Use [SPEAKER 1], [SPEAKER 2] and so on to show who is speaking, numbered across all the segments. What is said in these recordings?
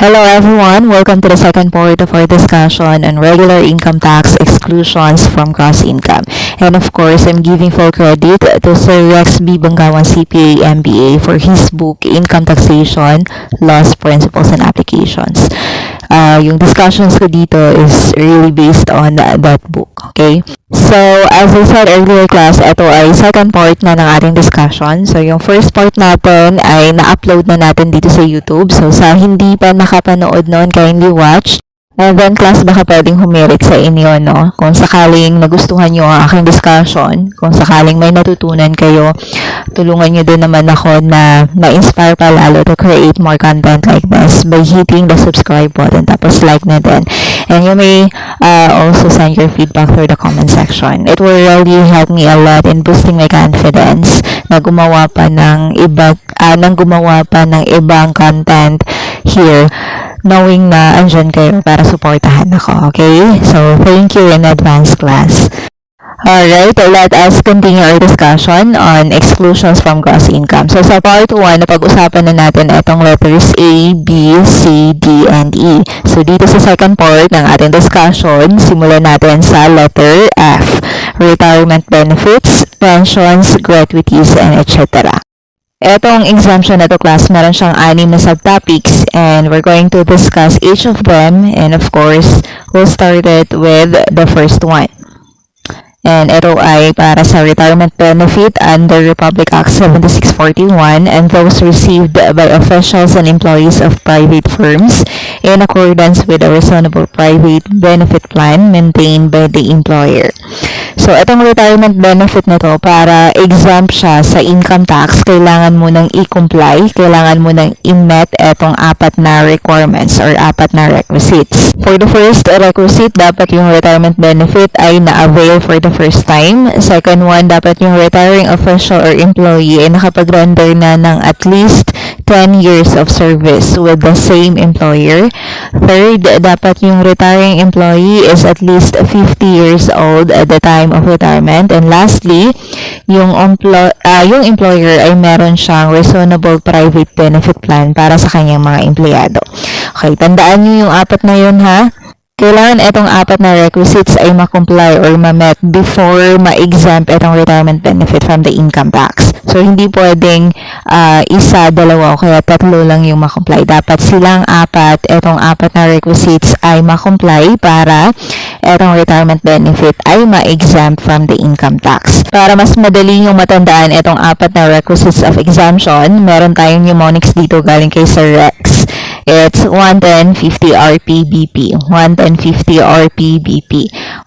[SPEAKER 1] Hello everyone, welcome to the second part of our discussion on regular income tax exclusions from gross income. And of course, I'm giving full credit to Sir Rex B. Banggawan CPA MBA for his book, Income Taxation, Laws, Principles, and Applications. Yung discussions ko dito is really based on that book, okay? So, as I said earlier class, ito ay second part na ng ating discussion. So, yung first part natin ay na-upload na natin dito sa YouTube. So, sa hindi pa nakapanood noon, kindly watch. And then, class, baka pwedeng humirit sa inyo, no? Kung sakaling nagustuhan nyo ang aking discussion, kung sakaling may natutunan kayo, tulungan nyo din naman ako na na-inspire pa lalo to create more content like this by hitting the subscribe button, tapos like na din. And you may also send your feedback through the comment section. It will really help me a lot in boosting my confidence na gumawa pa ng ibang content here, knowing na andyan kayo para supportahan ako, okay? So, thank you in advance, class. Alright, let us continue our discussion on exclusions from gross income. So, sa part 1, napag-usapan na natin itong letters A, B, C, D, and E. So, dito sa second part ng ating discussion, simulan natin sa letter F, retirement benefits, pensions, gratuities, and etc. Etong exemption na to, class, meron siyang 6 na subtopics and we're going to discuss each of them, and of course, we'll start it with the first one. And ito ay para sa retirement benefit under Republic Act 7641 and those received by officials and employees of private firms in accordance with a reasonable private benefit plan maintained by the employer. So, itong retirement benefit na to, para exempt siya sa income tax, kailangan mo nang i-comply, kailangan mo nang i-met itong 4 na requirements or 4 na requisites. For the first requisite, dapat yung retirement benefit ay na-avail for the first time. Second one, dapat yung retiring official or employee ay nakapag-render na ng at least 10 years of service with the same employer. Third, dapat yung retiring employee is at least 50 years old at the time of retirement. And lastly, yung employer ay meron siyang reasonable private benefit plan para sa kanyang mga empleyado. Okay, tandaan nyo yung 4 na yun, ha? Kailangan itong 4 na requisites ay ma-comply or ma-met before ma-exempt itong retirement benefit from the income tax. So, hindi pwedeng 1, 2, o kaya 3 lang yung ma-comply. Dapat silang 4, itong 4 na requisites ay ma-comply para itong retirement benefit ay ma-exempt from the income tax. Para mas madali yung matandaan itong 4 na requisites of exemption, meron tayong mnemonics dito galing kay Sir Rex. It's 11050 RPBP. 11050 RPBP.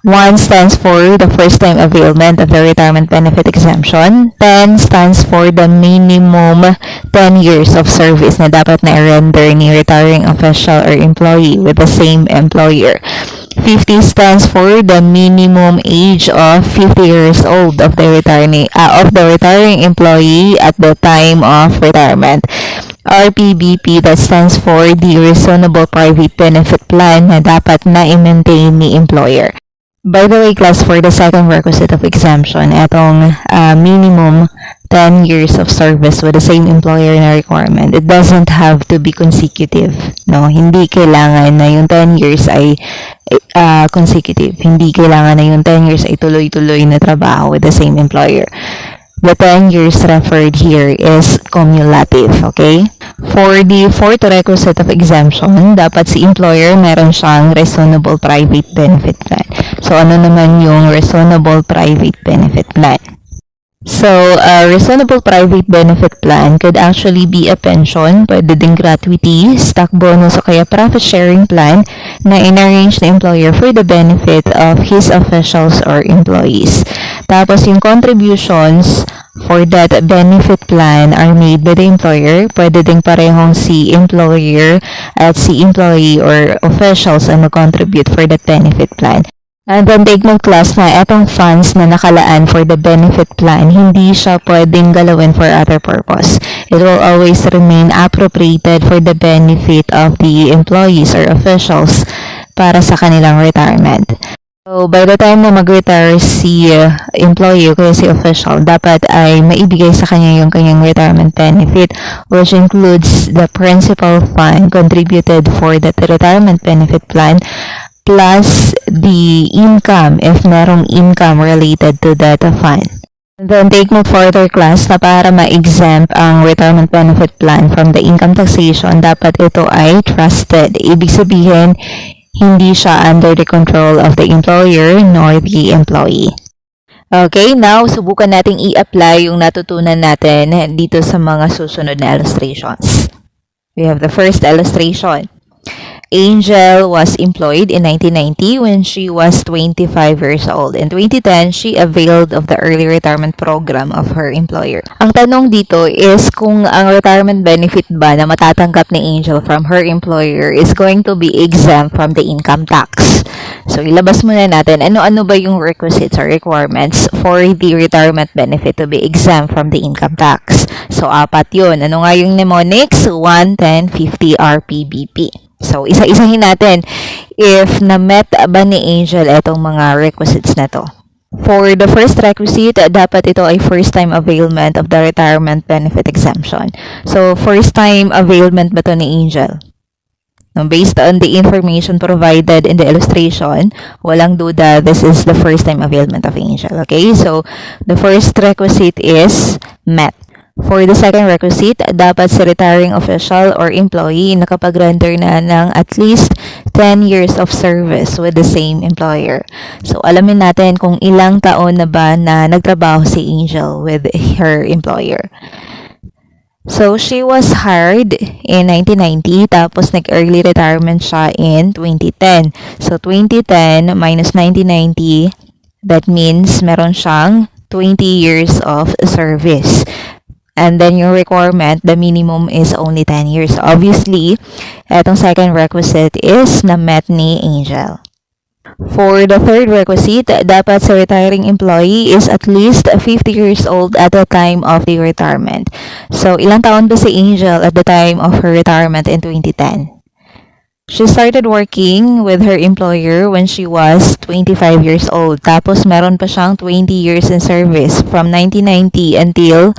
[SPEAKER 1] 1 stands for the first time availment of the retirement benefit exemption. 10 stands for the minimum 10 years of service na dapat na i-render ni retiring official or employee with the same employer. 50 stands for the minimum age of 50 years old of the retiring employee at the time of retirement. RPBP, that stands for the reasonable private benefit plan na dapat na i-maintain ni employer. By the way, class, for the second requisite of exemption, etong minimum 10 years of service with the same employer na requirement, it doesn't have to be consecutive. No, hindi kailangan na yung 10 years ay consecutive. Hindi kailangan na yung 10 years ay tuloy-tuloy na trabaho with the same employer. The 10 years referred here is cumulative, okay? For the fourth requisite of exemption, dapat si employer meron siyang reasonable private benefit plan. So, ano naman yung reasonable private benefit plan? So, a reasonable private benefit plan could actually be a pension, pwede ding gratuity, stock bonus, o kaya profit sharing plan na in-arrange na employer for the benefit of his officials or employees. Tapos, yung contributions for that benefit plan are made by the employer. Pwede ding parehong si employer at si employee or officials ang mag-contribute for that benefit plan. And then take note, class, na etong funds na nakalaan for the benefit plan, hindi siya pwedeng galawin for other purpose. It will always remain appropriated for the benefit of the employees or officials para sa kanilang retirement. So, by the time na mag-retire si employee o kaya si official, dapat ay maibigay sa kanya yung kanyang retirement benefit, which includes the principal fund contributed for the retirement benefit plan plus the income if merong income related to that fund. And then take note further class na para ma-exempt ang retirement benefit plan from the income taxation, dapat ito ay trusted. Ibig sabihin, hindi siya under the control of the employer nor the employee. Okay, now subukan nating i-apply yung natutunan natin dito sa mga susunod na illustrations. We have the first illustration. Angel was employed in 1990 when she was 25 years old. In 2010, she availed of the early retirement program of her employer. Ang tanong dito is kung ang retirement benefit ba na matatanggap ni Angel from her employer is going to be exempt from the income tax. So, ilabas muna natin ano-ano ba yung requisites or requirements for the retirement benefit to be exempt from the income tax. So, apat yun. Ano nga yung mnemonics? 1, 10, 50 RPBP. So, isa-isahin natin if na-met ba ni Angel itong mga requisites na to. For the first requisite, dapat ito ay first-time availment of the retirement benefit exemption. So, first-time availment ba to ni Angel? Now, based on the information provided in the illustration, walang duda, this is the first-time availment of Angel. Okay? So, the first requisite is met. For the second requisite, dapat si retiring official or employee nakapag-render na ng at least 10 years of service with the same employer. So, alamin natin kung ilang taon na ba na nagtrabaho si Angel with her employer. So, she was hired in 1990, tapos nag-early retirement siya in 2010. So, 2010 minus 1990, that means meron siyang 20 years of service. And then yung requirement, the minimum is only 10 years. Obviously, etong second requisite is na-met ni Angel. For the third requisite, dapat sa retiring employee is at least 50 years old at the time of the retirement. So, ilang taon ba si Angel at the time of her retirement in 2010? She started working with her employer when she was 25 years old. Tapos meron pa siyang 20 years in service from 1990 until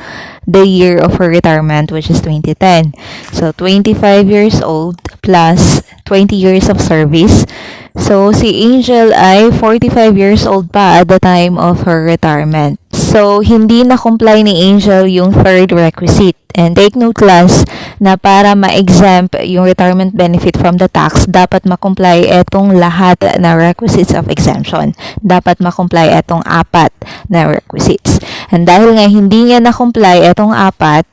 [SPEAKER 1] the year of her retirement, which is 2010. So, 25 years old plus 20 years of service. So, si Angel ay 45 years old pa at the time of her retirement. So, hindi na-comply ni Angel yung third requisite. And take note class na para ma-exempt yung retirement benefit from the tax, dapat ma-comply etong lahat na requisites of exemption. Dapat ma-comply etong apat na requisites. And dahil nga hindi niya na-comply etong apat,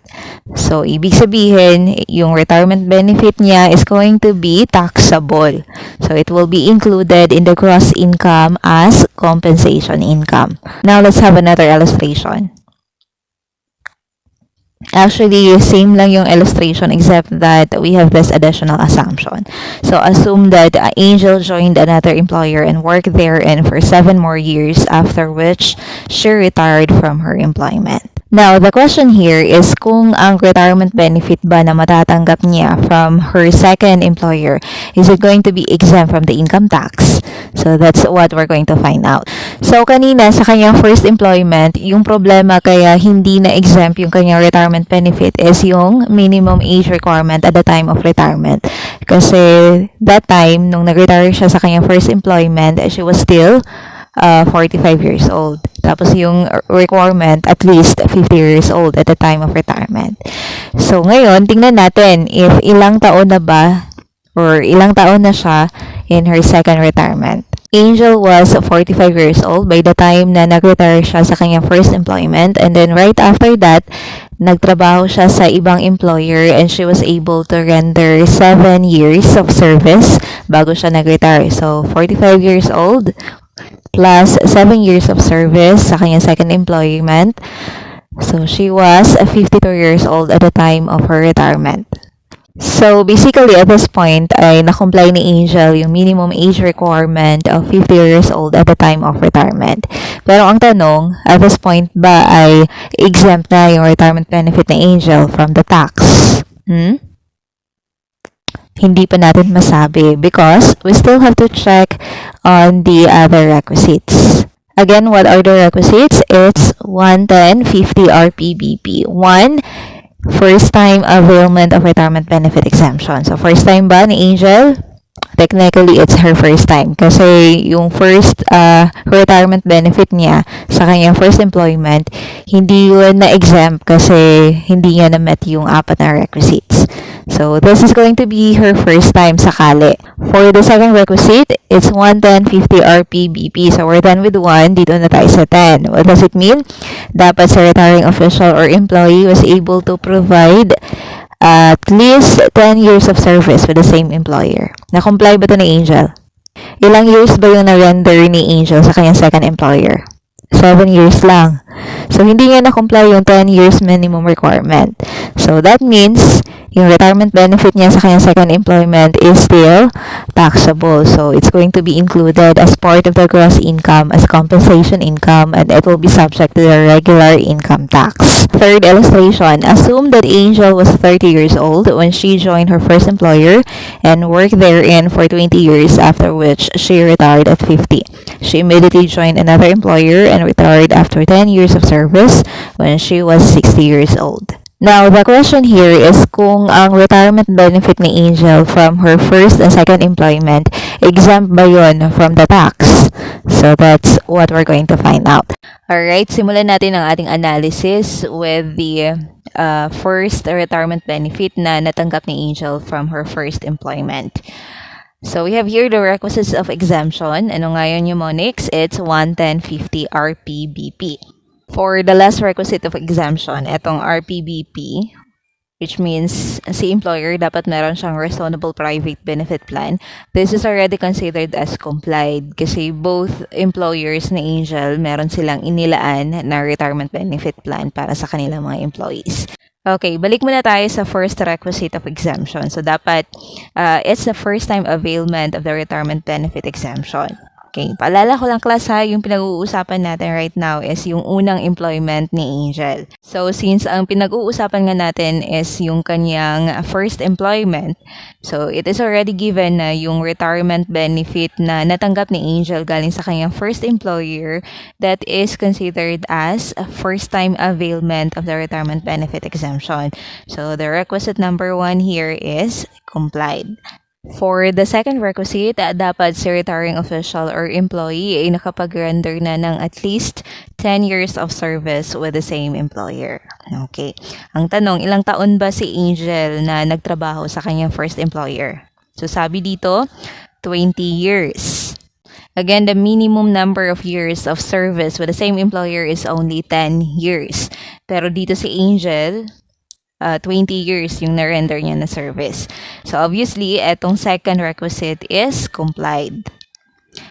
[SPEAKER 1] so ibig sabihin, yung retirement benefit niya is going to be taxable. So it will be included in the gross income as compensation income. Now let's have another illustration. Actually, same lang yung illustration except that we have this additional assumption. So, assume that Angel joined another employer and worked therein for 7 more years, after which she retired from her employment. Now, the question here is kung ang retirement benefit ba na matatanggap niya from her second employer, is it going to be exempt from the income tax? So, that's what we're going to find out. So, kanina sa kanyang first employment, yung problema kaya hindi na exempt yung kanyang retirement benefit is yung minimum age requirement at the time of retirement. Kasi that time, nung nag-retire siya sa kanyang first employment, she was still 45 years old. Tapos yung requirement, at least 50 years old at the time of retirement. So, ngayon, tingnan natin if ilang taon na ba or ilang taon na siya in her second retirement. Angel was 45 years old by the time na nag-retire siya sa kanyang first employment, and then right after that, nagtrabaho siya sa ibang employer and she was able to render 7 years of service bago siya nag-retire. So, 45 years old plus 7 years of service sa kanyang second employment. So, she was 52 years old at the time of her retirement. So, basically, at this point, ay na-comply ni Angel yung minimum age requirement of 50 years old at the time of retirement. Pero ang tanong, at this point ba ay exempt na yung retirement benefit ni Angel from the tax? hindi pa natin masabi because we still have to check on the other requisites. Again, what are the requisites? It's 110, 50 RPBP. 1, first time availment of retirement benefit exemption. So, first time ba ni Angel? Technically, it's her first time. Kasi yung first retirement benefit niya sa kanyang first employment, hindi yun na-exempt kasi hindi niya na-met yung 4 na requisites. So, this is going to be her first time sakali. For the second requisite, it's 110, 50 RPBP. So, we're done with 1. Dito na tayo sa 10. What does it mean? Dapat sa retiring official or employee was able to provide at least 10 years of service with the same employer. Na-comply ba ito ni Angel? Ilang years ba yung na-render ni Angel sa kanyang second employer? 7 years lang. So, hindi nga na-comply yung 10 years minimum requirement. So, that means yung retirement benefit niya sa kanyang second employment is still taxable. So, it's going to be included as part of the gross income as compensation income and it will be subject to the regular income tax. Third illustration, assume that Angel was 30 years old when she joined her first employer and worked therein for 20 years, after which she retired at 50. She immediately joined another employer and retired after 10 years of service when she was 60 years old. Now, the question here is kung ang retirement benefit ni Angel from her first and second employment, exempt ba yun from the tax? So, that's what we're going to find out. Alright, simulan natin ang ating analysis with the first retirement benefit na natanggap ni Angel from her first employment. So, we have here the requisites of exemption. Ano nga yun, mnemonics? It's 11050 RPBP. For the last requisite of exemption, etong RPBP, which means si employer dapat meron siyang reasonable private benefit plan. This is already considered as complied kasi both employers ni Angel meron silang inilaan na retirement benefit plan para sa kanilang mga employees. Okay, balik muna tayo sa first requisite of exemption. So, dapat it's the first time availment of the retirement benefit exemption. Okay, paalala ko lang class ha, yung pinag-uusapan natin right now is yung unang employment ni Angel. So, since ang pinag-uusapan nga natin is yung kanyang first employment, so it is already given na yung retirement benefit na natanggap ni Angel galing sa kanyang first employer, that is considered as a first time availment of the retirement benefit exemption. So, the requisite number 1 here is complied. For the second requisite, dapat si retiring official or employee ay nakapag-render na ng at least 10 years of service with the same employer. Okay. Ang tanong, ilang taon ba si Angel na nagtrabaho sa kanyang first employer? So, sabi dito, 20 years. Again, the minimum number of years of service with the same employer is only 10 years. Pero dito si Angel, 20 years yung na-render niya na service. So, obviously, etong second requisite is complied.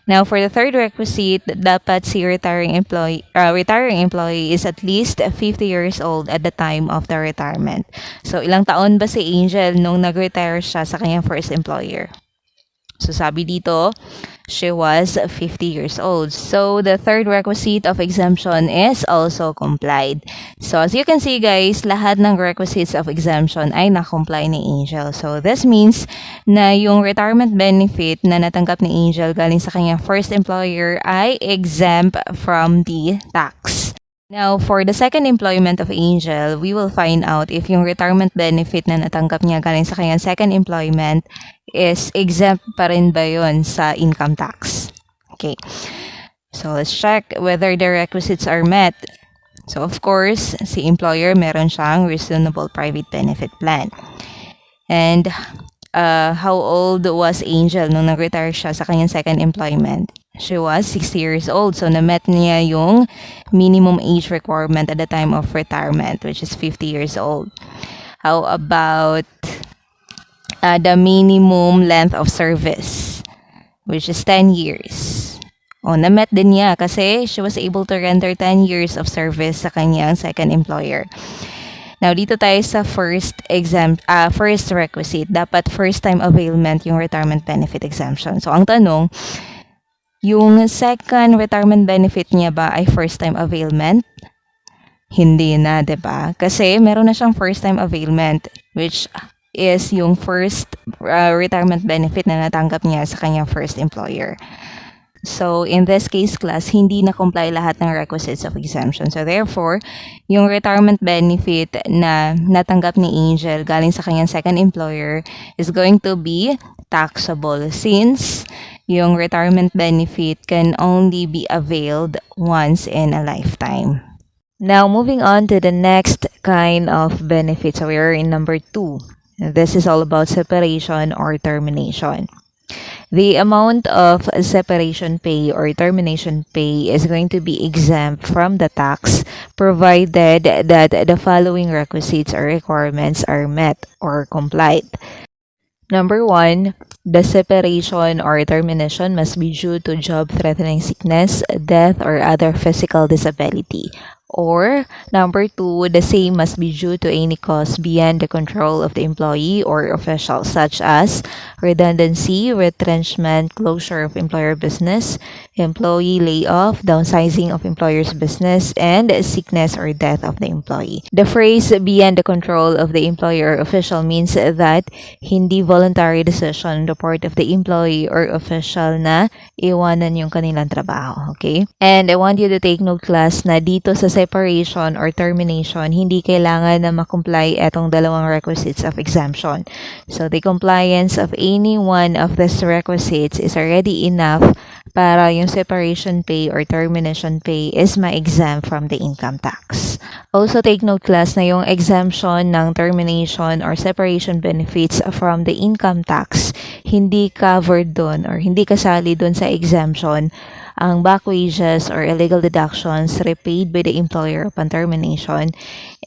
[SPEAKER 1] Now, for the third requisite, dapat si retiring employee is at least 50 years old at the time of the retirement. So, ilang taon ba si Angel nung nag-retire siya sa kanyang first employer? So, sabi dito, she was 50 years old. So, the third requisite of exemption is also complied. So, as you can see guys, lahat ng requisites of exemption ay na-comply ni Angel. So, this means na yung retirement benefit na natanggap ni Angel galing sa kanyang first employer ay exempt from the tax. Now, for the second employment of Angel, we will find out if yung retirement benefit na natanggap niya galing sa kanyang second employment is exempt pa rin ba yun sa income tax. Okay. So, let's check whether the requisites are met. So, of course, si employer meron siyang reasonable private benefit plan. And how old was Angel nung nag-retire siya sa kanyang second employment? She was 60 years old. So, na-met niya yung minimum age requirement at the time of retirement, which is 50 years old. How about the minimum length of service, which is 10 years? O, na-met din niya kasi she was able to render 10 years of service sa kanyang second employer. Now, dito tayo sa first requisite. Dapat first time availment yung retirement benefit exemption. So, ang tanong, yung second retirement benefit niya ba ay first time availment? Hindi na, 'di ba? Kasi meron na siyang first time availment, which is yung first retirement benefit na natanggap niya sa kanyang first employer. So, in this case class, hindi na-comply lahat ng requisites of exemption. So, therefore, yung retirement benefit na natanggap ni Angel galing sa kanyang second employer is going to be taxable since yung retirement benefit can only be availed once in a lifetime. Now, moving on to the next kind of benefit. So, we are in number 2. This is all about separation or termination. The amount of separation pay or termination pay is going to be exempt from the tax provided that the following requisites or requirements are met or complied. Number 1, the separation or termination must be due to job-threatening sickness, death, or other physical disability. Or, number 2, the same must be due to any cause beyond the control of the employee or official, such as redundancy, retrenchment, closure of employer business, employee layoff, downsizing of employer's business, and sickness or death of the employee. The phrase beyond the control of the employer or official means that hindi voluntary decision on the part of the employee or official na iwanan yung kanilang trabaho. Okay? And I want you to take note, class, na dito sa separation or termination, hindi kailangan na makomply etong dalawang requisites of exemption. So, the compliance of any one of these requisites is already enough para yung separation pay or termination pay is ma-exempt from the income tax. Also, take note, class, na yung exemption ng termination or separation benefits from the income tax, hindi covered doon or hindi kasali doon sa exemption ang back wages or illegal deductions repaid by the employer upon termination,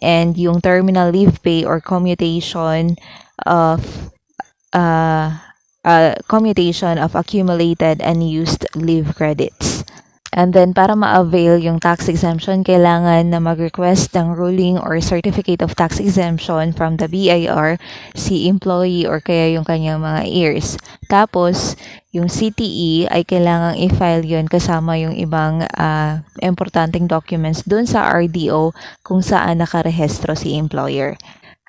[SPEAKER 1] and yung terminal leave pay or commutation of accumulated and used leave credits. And then, para ma-avail yung tax exemption, kailangan na mag-request ng ruling or certificate of tax exemption from the BIR, si employee or kaya yung kanyang mga heirs. Tapos, yung CTE ay kailangang i-file yun kasama yung ibang importanteng documents dun sa RDO kung saan nakarehistro si employer.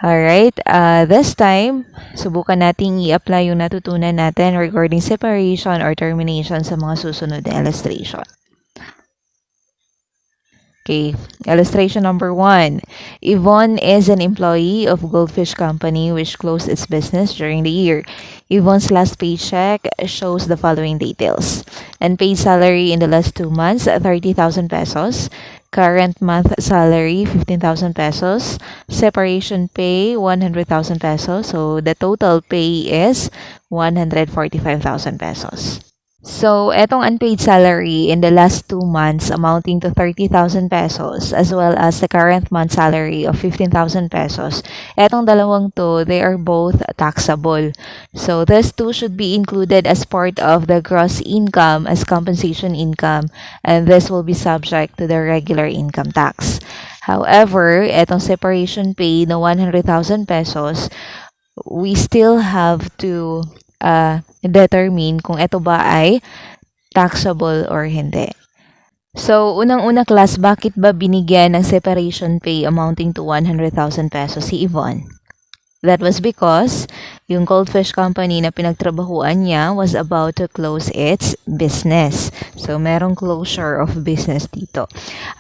[SPEAKER 1] Alright, this time, subukan nating i-apply yung natutunan natin regarding separation or termination sa mga susunod na illustration. Okay, illustration number 1. Yvonne is an employee of Goldfish Company which closed its business during the year. Yvonne's last paycheck shows the following details. Unpaid salary in the last 2 months, 30,000 pesos. Current month salary, 15,000 pesos. Separation pay, 100,000 pesos. So, the total pay is 145,000 pesos. So, etong unpaid salary in the last 2 months amounting to 30,000 pesos as well as the current month salary of 15,000 pesos. Etong dalawang to, they are both taxable. So, these two should be included as part of the gross income as compensation income, and this will be subject to the regular income tax. However, etong separation pay na 100,000 pesos, we still have to determine kung ito ba ay taxable or hindi. So, unang-una, class, bakit ba binigyan ng separation pay amounting to 100,000 pesos si Yvonne? That was because yung Goldfish Company na pinagtrabahuan niya was about to close its business. So, merong closure of business dito.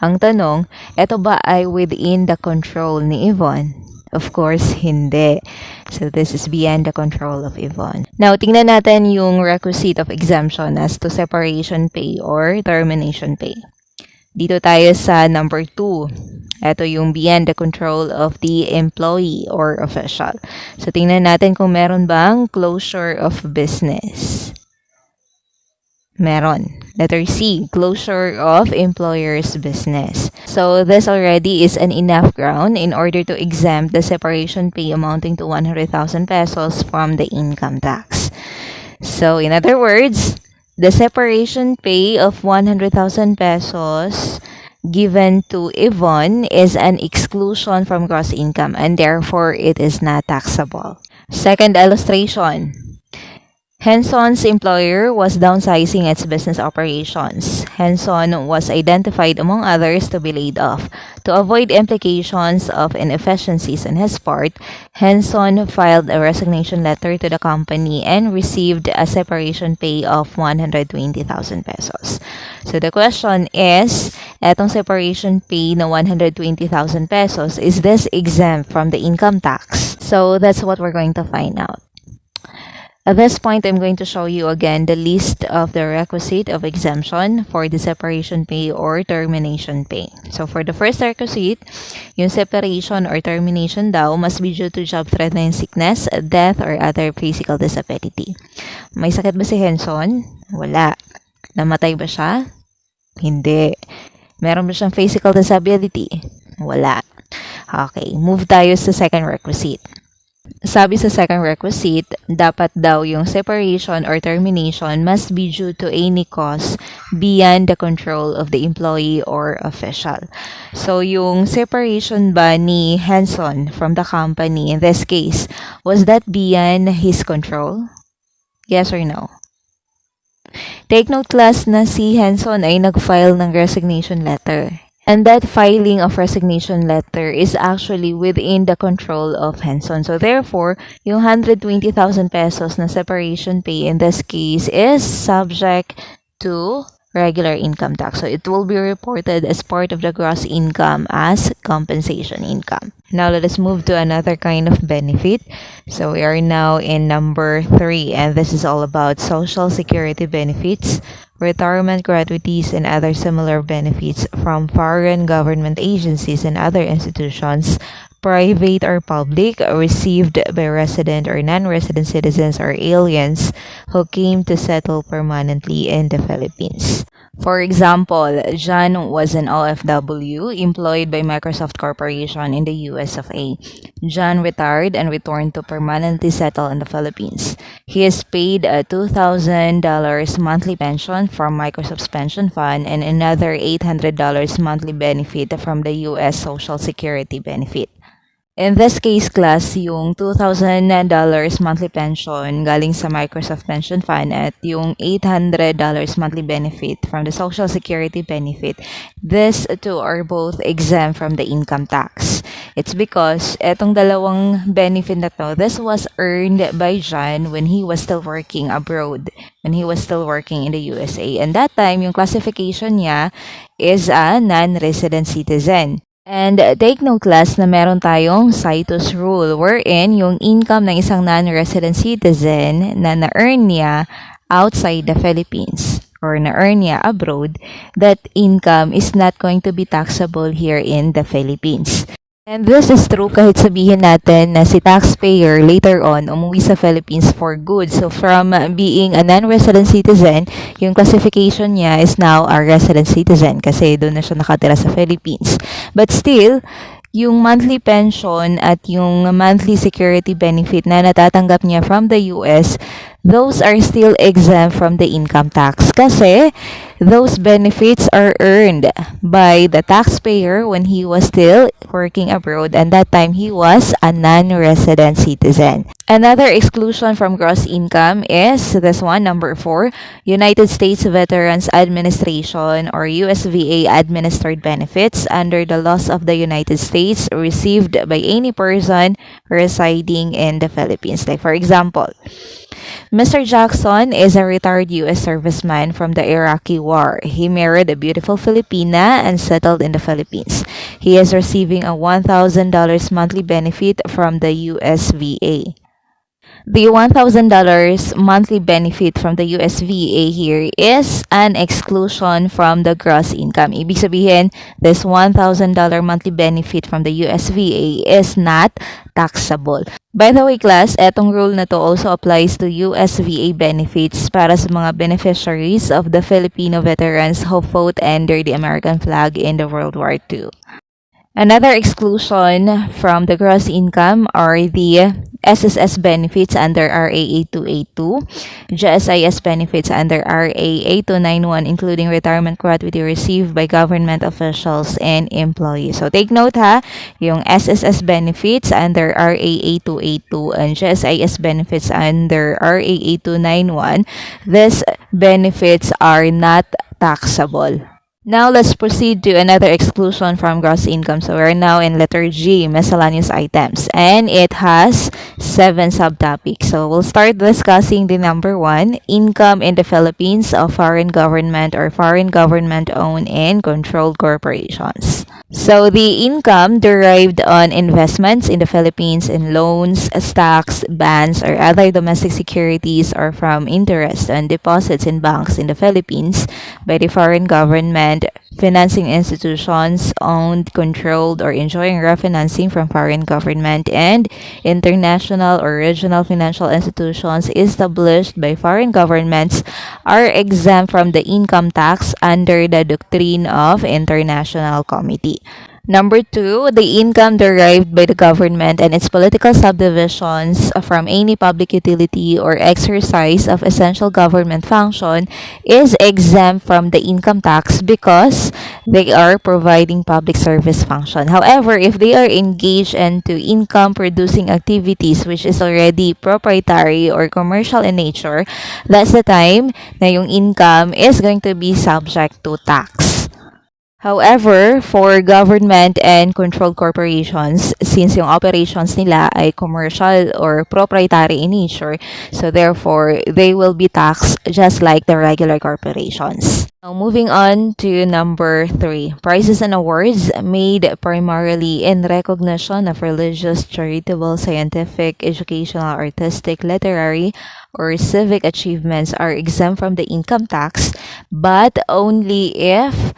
[SPEAKER 1] Ang tanong, ito ba ay within the control ni Yvonne? Of course, hindi. So, this is beyond the control of Yvonne. Now, tingnan natin yung requisite of exemption as to separation pay or termination pay. Dito tayo sa number 2. Ito yung beyond the control of the employee or official. So, tingnan natin kung meron bang closure of business. Meron. Letter C, closure of employer's business. So, this already is an enough ground in order to exempt the separation pay amounting to 100,000 pesos from the income tax. So, in other words, the separation pay of 100,000 pesos given to Yvonne is an exclusion from gross income and therefore it is not taxable. Second illustration. Henson's employer was downsizing its business operations. Henson was identified among others to be laid off. To avoid implications of inefficiencies on his part, Henson filed a resignation letter to the company and received a separation pay of 120,000 pesos. So the question is, etong separation pay na 120,000 pesos, is this exempt from the income tax? So that's what we're going to find out. At this point, I'm going to show you again the list of the requisite of exemption for the separation pay or termination pay. So for the first requisite, yung separation or termination daw must be due to job-threatening sickness, death, or other physical disability. May sakit ba si Henson? Wala. Namatay ba siya? Hindi. Meron ba siyang physical disability? Wala. Okay, move tayo sa second requisite. Sabi sa second requisite, dapat daw yung separation or termination must be due to any cause beyond the control of the employee or official. So, yung separation ba ni Henson from the company, in this case, was that beyond his control? Yes or no? Take note class na si Henson ay nag-file ng resignation letter. And that filing of resignation letter is actually within the control of Henson. So therefore, yung 120,000 pesos na separation pay in this case is subject to regular income tax. So it will be reported as part of the gross income as compensation income. Now let us move to another kind of benefit. So we are now in number 3, and this is all about social security benefits, retirement gratuities, and other similar benefits from foreign government agencies and other institutions, private or public, received by resident or non-resident citizens or aliens who came to settle permanently in the Philippines. For example, John was an OFW employed by Microsoft Corporation in the USVA. John retired and returned to permanently settle in the Philippines. He is paid a $2,000 monthly pension from Microsoft's pension fund and another $800 monthly benefit from the US Social Security benefit. In this case, class, yung $2,000 monthly pension galing sa Microsoft Pension Fund at yung $800 monthly benefit from the Social Security benefit, these two are both exempt from the income tax. It's because etong dalawang benefit na to, this was earned by John when he was still working abroad, when he was still working in the USA. And that time, yung classification niya is a non-resident citizen. And take note class na meron tayong situs rule wherein yung income ng isang non-resident citizen na na-earn niya outside the Philippines or na-earn niya abroad, that income is not going to be taxable here in the Philippines. And this is true kahit sabihin natin na si taxpayer later on umuwi sa Philippines for good. So from being a non-resident citizen, yung classification niya is now a resident citizen kasi doon na siya nakatira sa Philippines. But still, yung monthly pension at yung monthly security benefit na natatanggap niya from the US, those are still exempt from the income tax kasi those benefits are earned by the taxpayer when he was still working abroad, and that time he was a non-resident citizen. Another exclusion from gross income is this one, number 4, United States Veterans Administration or USVA administered benefits under the laws of the United States received by any person residing in the Philippines. Like for example, Mr. Jackson is a retired U.S. serviceman from the Iraqi War. He married a beautiful Filipina and settled in the Philippines. He is receiving a $1,000 monthly benefit from the USVA. The $1,000 monthly benefit from the USVA here is an exclusion from the gross income. Ibig sabihin, this $1,000 monthly benefit from the USVA is not taxable. By the way, class, etong rule na to also applies to USVA benefits para sa mga beneficiaries of the Filipino veterans who fought under the American flag in the World War II. Another exclusion from the gross income are the SSS benefits under RA 8282, GSIS benefits under RA 8291, including retirement gratuity received by government officials and employees. So take note ha, yung SSS benefits under RA 8282 and GSIS benefits under RA 8291, these benefits are not taxable. Now, let's proceed to another exclusion from gross income. So, we're now in letter G, miscellaneous items. And it has 7 subtopics. So, we'll start discussing the number 1, income in the Philippines of foreign government or foreign government-owned and controlled corporations. So, the income derived on investments in the Philippines in loans, stocks, bonds, or other domestic securities or from interest on deposits in banks in the Philippines by the foreign government, financing institutions owned, controlled, or enjoying refinancing from foreign government, and international or regional financial institutions established by foreign governments are exempt from the income tax under the doctrine of International Committee. Number 2, the income derived by the government and its political subdivisions from any public utility or exercise of essential government function is exempt from the income tax because they are providing public service function. However, if they are engaged into income producing activities which is already proprietary or commercial in nature, that's the time na yung income is going to be subject to tax. However, for government and controlled corporations, since yung operations nila ay commercial or proprietary in nature, so therefore, they will be taxed just like the regular corporations. Now, moving on to number 3, prizes and awards made primarily in recognition of religious, charitable, scientific, educational, artistic, literary, or civic achievements are exempt from the income tax, but only if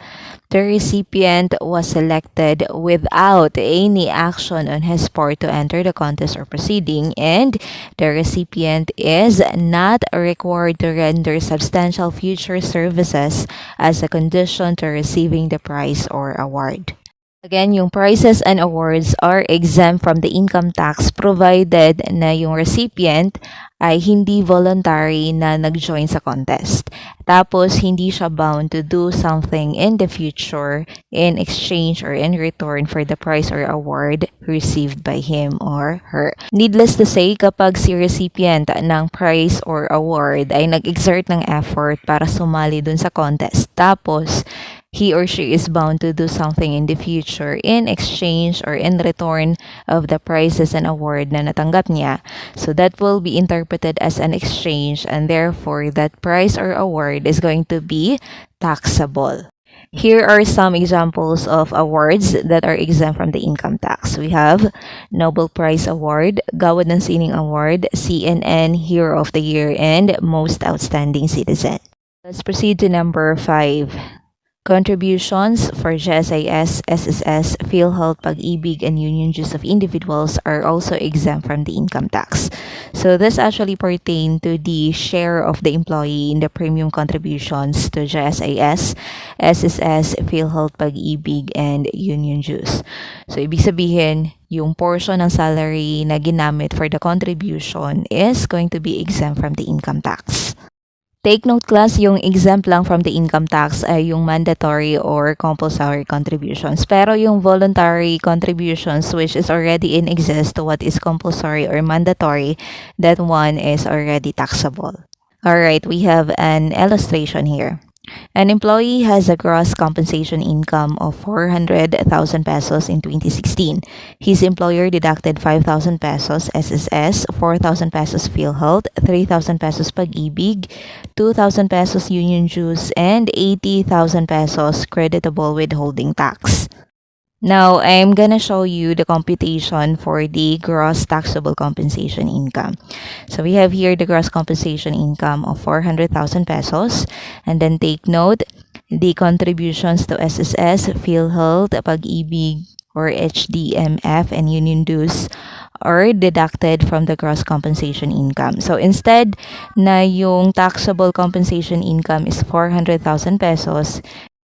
[SPEAKER 1] the recipient was selected without any action on his part to enter the contest or proceeding, and the recipient is not required to render substantial future services as a condition to receiving the prize or award. Again, yung prizes and awards are exempt from the income tax provided na yung recipient ay hindi voluntary na nag-join sa contest. Tapos, hindi siya bound to do something in the future in exchange or in return for the prize or award received by him or her. Needless to say, kapag si recipient ng prize or award ay nag-exert ng effort para sumali dun sa contest, tapos he or she is bound to do something in the future in exchange or in return of the prizes and award na natanggap niya. So that will be interpreted as an exchange, and therefore that prize or award is going to be taxable. Here are some examples of awards that are exempt from the income tax. We have Nobel Prize Award, Gawad ng Sining Award, CNN Hero of the Year, and Most Outstanding Citizen. Let's proceed to number 5. Contributions for GSIS, SSS, PhilHealth, Pag-ibig, and union dues of individuals are also exempt from the income tax. So this actually pertain to the share of the employee in the premium contributions to GSIS, SSS, PhilHealth, Pag-ibig, and union dues. So ibig sabihin, yung portion ng salary na ginamit for the contribution is going to be exempt from the income tax. Take note class, yung exempt lang from the income tax ay yung mandatory or compulsory contributions. Pero yung voluntary contributions which is already in exist to what is compulsory or mandatory, that one is already taxable. Alright, we have an illustration here. An employee has a gross compensation income of 400,000 pesos in 2016. His employer deducted 5,000 pesos SSS, 4,000 pesos PhilHealth, 3,000 pesos Pag-ibig, 2,000 pesos union dues, and 80,000 pesos creditable withholding tax. Now, I'm gonna show you the computation for the gross taxable compensation income. So we have here the gross compensation income of 400,000 pesos. And then take note, the contributions to SSS, PhilHealth, Pag-ibig, or HDMF, and union dues are deducted from the gross compensation income. So instead na yung taxable compensation income is 400,000 pesos,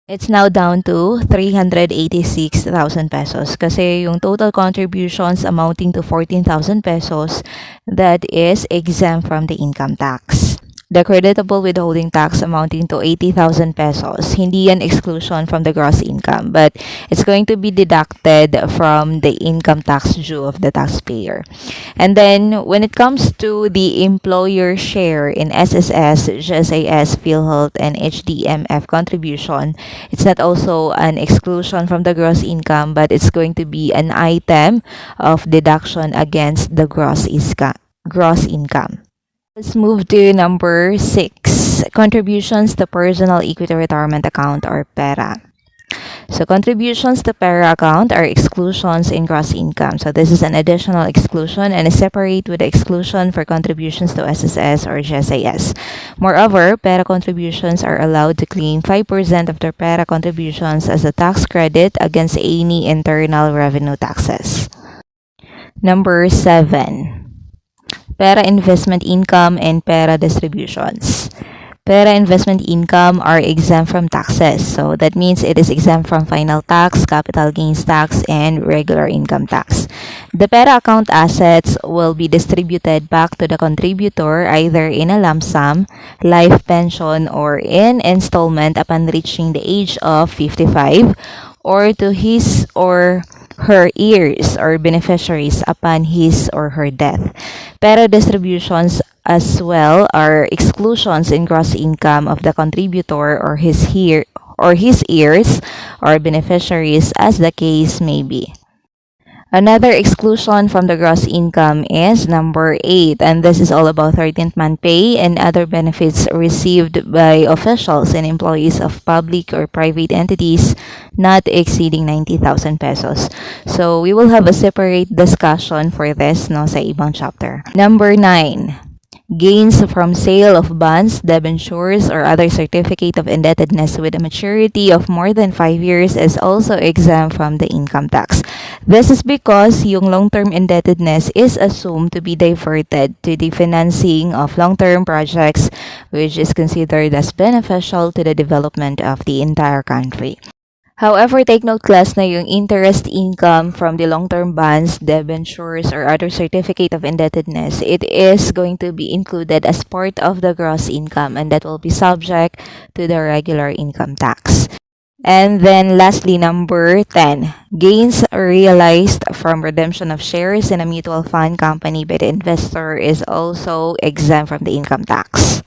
[SPEAKER 1] It's now down to 386,000 pesos kasi yung total contributions amounting to 14,000 pesos that is exempt from the income tax. The creditable withholding tax amounting to 80,000 pesos. Hindi yan exclusion from the gross income, but it's going to be deducted from the income tax due of the taxpayer. And then, when it comes to the employer share in SSS, GSAS, PhilHealth, and HDMF contribution, it's not also an exclusion from the gross income, but it's going to be an item of deduction against the gross income. Let's move to number 6, contributions to personal equity retirement account or PERA. So contributions to PERA account are exclusions in gross income. So this is an additional exclusion and is separate with the exclusion for contributions to SSS or GSAS. Moreover, PERA contributions are allowed to claim 5% of their PERA contributions as a tax credit against any internal revenue taxes. Number 7. PERA investment income and PERA distributions. PERA investment income are exempt from taxes. So that means it is exempt from final tax, capital gains tax, and regular income tax. The PERA account assets will be distributed back to the contributor either in a lump sum, life pension, or in installment upon reaching the age of 55, or to his or her heirs or beneficiaries upon his or her death. PERA distributions as well are exclusions in gross income of the contributor or his heirs or beneficiaries as the case may be. Another exclusion from the gross income is number 8, and this is all about 13th month pay and other benefits received by officials and employees of public or private entities not exceeding 90,000 pesos. So we will have a separate discussion for this sa ibang chapter. Number 9. Gains from sale of bonds, debentures, or other certificate of indebtedness with a maturity of more than 5 years is also exempt from the income tax. This is because yung long-term indebtedness is assumed to be diverted to the financing of long-term projects, which is considered as beneficial to the development of the entire country. However, take note class na yung interest income from the long-term bonds, debentures, or other certificate of indebtedness, it is going to be included as part of the gross income and that will be subject to the regular income tax. And then lastly, number 10, gains realized from redemption of shares in a mutual fund company by the investor is also exempt from the income tax.